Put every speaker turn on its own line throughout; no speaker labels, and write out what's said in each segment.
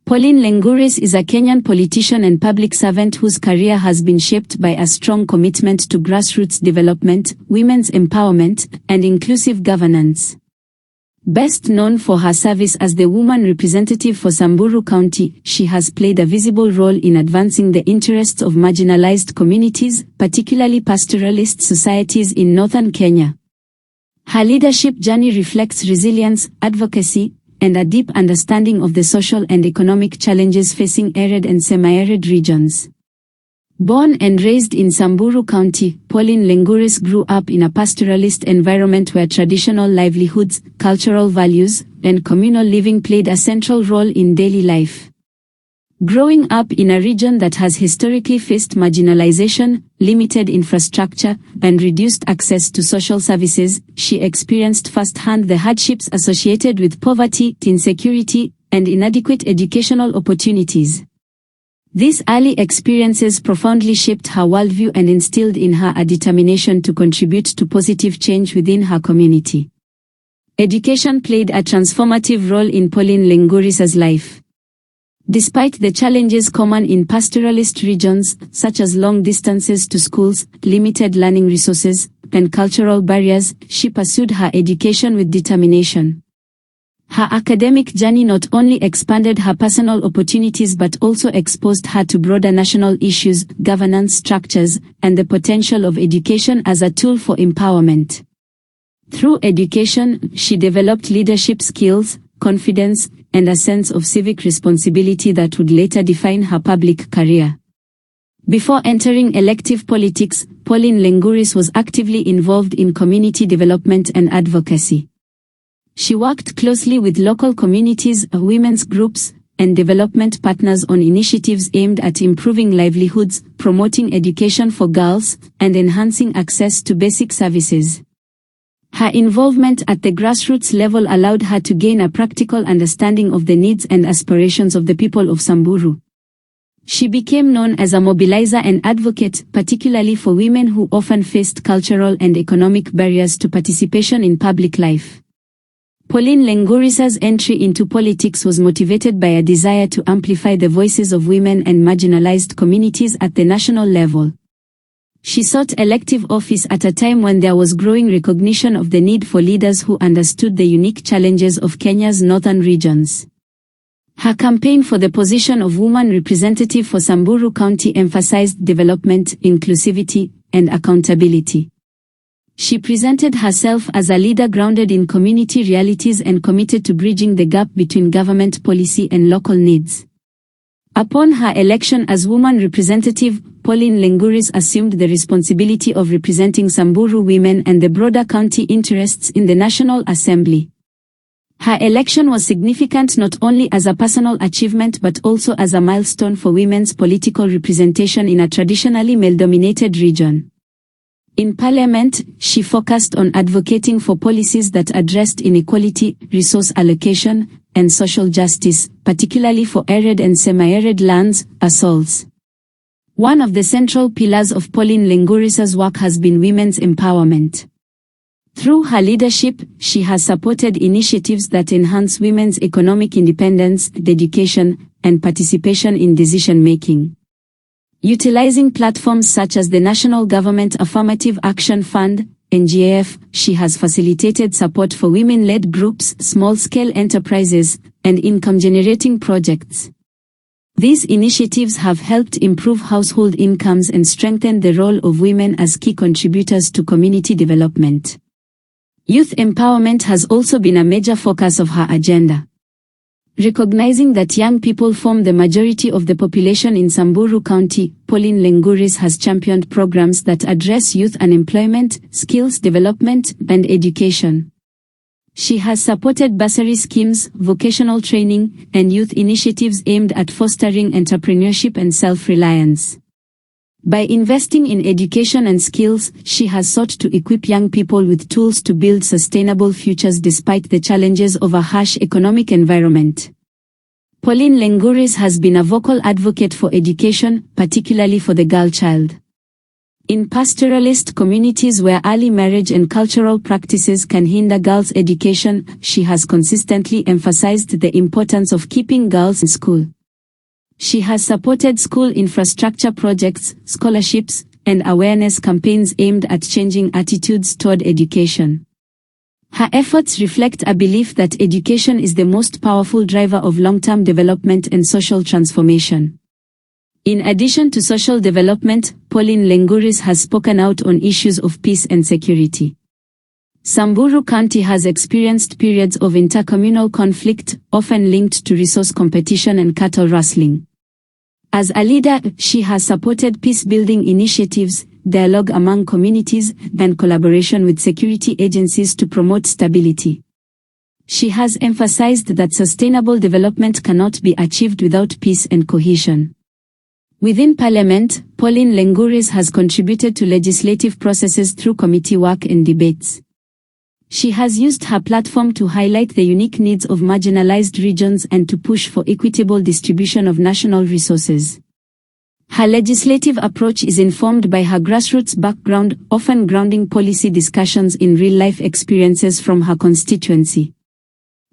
Pauline Lenguris is a Kenyan politician and public servant whose career has been shaped by a strong commitment to grassroots development, women's empowerment, and inclusive governance. Best known for her service as the woman representative for Samburu County, she has played a visible role in advancing the interests of marginalized communities, particularly pastoralist societies in northern Kenya. Her leadership journey reflects resilience, advocacy, and a deep understanding of the social and economic challenges facing arid and semi-arid regions. Born and raised in Samburu County, Pauline Lenguris grew up in a pastoralist environment where traditional livelihoods, cultural values, and communal living played a central role in daily life. Growing up in a region that has historically faced marginalization, limited infrastructure, and reduced access to social services, she experienced firsthand the hardships associated with poverty, insecurity, and inadequate educational opportunities. These early experiences profoundly shaped her worldview and instilled in her a determination to contribute to positive change within her community. Education played a transformative role in Pauline Lenguris's life. Despite the challenges common in pastoralist regions, such as long distances to schools, limited learning resources, and cultural barriers, she pursued her education with determination. Her academic journey not only expanded her personal opportunities but also exposed her to broader national issues, governance structures, and the potential of education as a tool for empowerment. Through education, she developed leadership skills, confidence, and a sense of civic responsibility that would later define her public career. Before entering elective politics, Pauline Lenguris was actively involved in community development and advocacy. She worked closely with local communities, women's groups, and development partners on initiatives aimed at improving livelihoods, promoting education for girls, and enhancing access to basic services. Her involvement at the grassroots level allowed her to gain a practical understanding of the needs and aspirations of the people of Samburu. She became known as a mobilizer and advocate, particularly for women who often faced cultural and economic barriers to participation in public life. Pauline Lenguris's entry into politics was motivated by a desire to amplify the voices of women and marginalized communities at the national level. She sought elective office at a time when there was growing recognition of the need for leaders who understood the unique challenges of Kenya's northern regions. Her campaign for the position of woman representative for Samburu County emphasized development, inclusivity, and accountability. She presented herself as a leader grounded in community realities and committed to bridging the gap between government policy and local needs. Upon her election as woman representative, Pauline Lenguris assumed the responsibility of representing Samburu women and the broader county interests in the National Assembly. Her election was significant not only as a personal achievement but also as a milestone for women's political representation in a traditionally male-dominated region. In Parliament, she focused on advocating for policies that addressed inequality, resource allocation, and social justice, particularly for arid and semi-arid lands, ASOLs. One of the central pillars of Pauline Lenguris's work has been women's empowerment. Through her leadership, she has supported initiatives that enhance women's economic independence, dedication, and participation in decision-making. Utilizing platforms such as the National Government Affirmative Action Fund, NGAF, she has facilitated support for women-led groups, small-scale enterprises, and income-generating projects. These initiatives have helped improve household incomes and strengthen the role of women as key contributors to community development. Youth empowerment has also been a major focus of her agenda. Recognizing that young people form the majority of the population in Samburu County, Pauline Lenguris has championed programs that address youth unemployment, skills development, and education. She has supported bursary schemes, vocational training, and youth initiatives aimed at fostering entrepreneurship and self-reliance. By investing in education and skills, she has sought to equip young people with tools to build sustainable futures despite the challenges of a harsh economic environment. Pauline Lenguris has been a vocal advocate for education, particularly for the girl child. In pastoralist communities where early marriage and cultural practices can hinder girls' education, she has consistently emphasized the importance of keeping girls in school. She has supported school infrastructure projects, scholarships, and awareness campaigns aimed at changing attitudes toward education. Her efforts reflect a belief that education is the most powerful driver of long-term development and social transformation. In addition to social development, Pauline Lenguris has spoken out on issues of peace and security. Samburu County has experienced periods of intercommunal conflict, often linked to resource competition and cattle rustling. As a leader, she has supported peace-building initiatives, dialogue among communities, and collaboration with security agencies to promote stability. She has emphasized that sustainable development cannot be achieved without peace and cohesion. Within Parliament, Pauline Lenguris has contributed to legislative processes through committee work and debates. She has used her platform to highlight the unique needs of marginalized regions and to push for equitable distribution of national resources. Her legislative approach is informed by her grassroots background, often grounding policy discussions in real-life experiences from her constituency.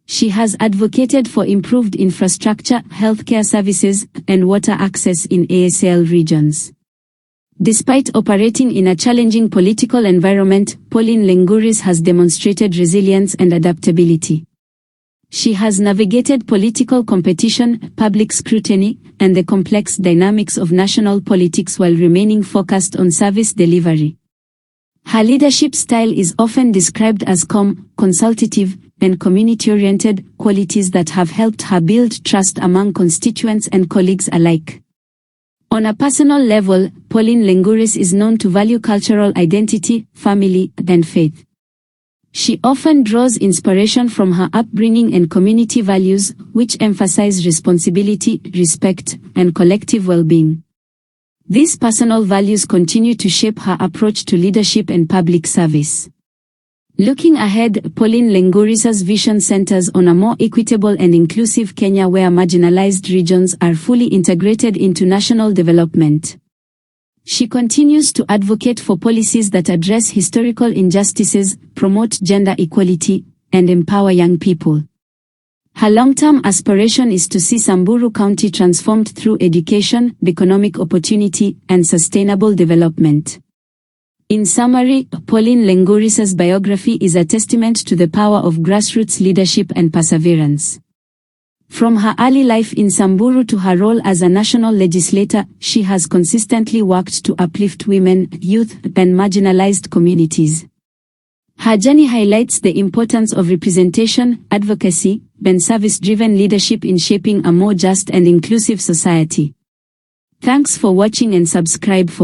She has advocated for improved infrastructure, healthcare services, and water access in ASL regions. Despite operating in a challenging political environment, Pauline Lenguris has demonstrated resilience and adaptability. She has navigated political competition, public scrutiny, and the complex dynamics of national politics while remaining focused on service delivery. Her leadership style is often described as calm, consultative, and community-oriented, qualities that have helped her build trust among constituents and colleagues alike. On a personal level, Pauline Lenguris is known to value cultural identity, family, and faith. She often draws inspiration from her upbringing and community values, which emphasize responsibility, respect, and collective well-being. These personal values continue to shape her approach to leadership and public service. Looking ahead, Pauline Lenguris's vision centers on a more equitable and inclusive Kenya where marginalized regions are fully integrated into national development. She continues to advocate for policies that address historical injustices, promote gender equality, and empower young people. Her long-term aspiration is to see Samburu County transformed through education, economic opportunity, and sustainable development. In summary, Pauline Lenguris's biography is a testament to the power of grassroots leadership and perseverance. From her early life in Samburu to her role as a national legislator, she has consistently worked to uplift women, youth, and marginalized communities. Her journey highlights the importance of representation, advocacy, and service-driven leadership in shaping a more just and inclusive society. Thanks for watching and subscribe for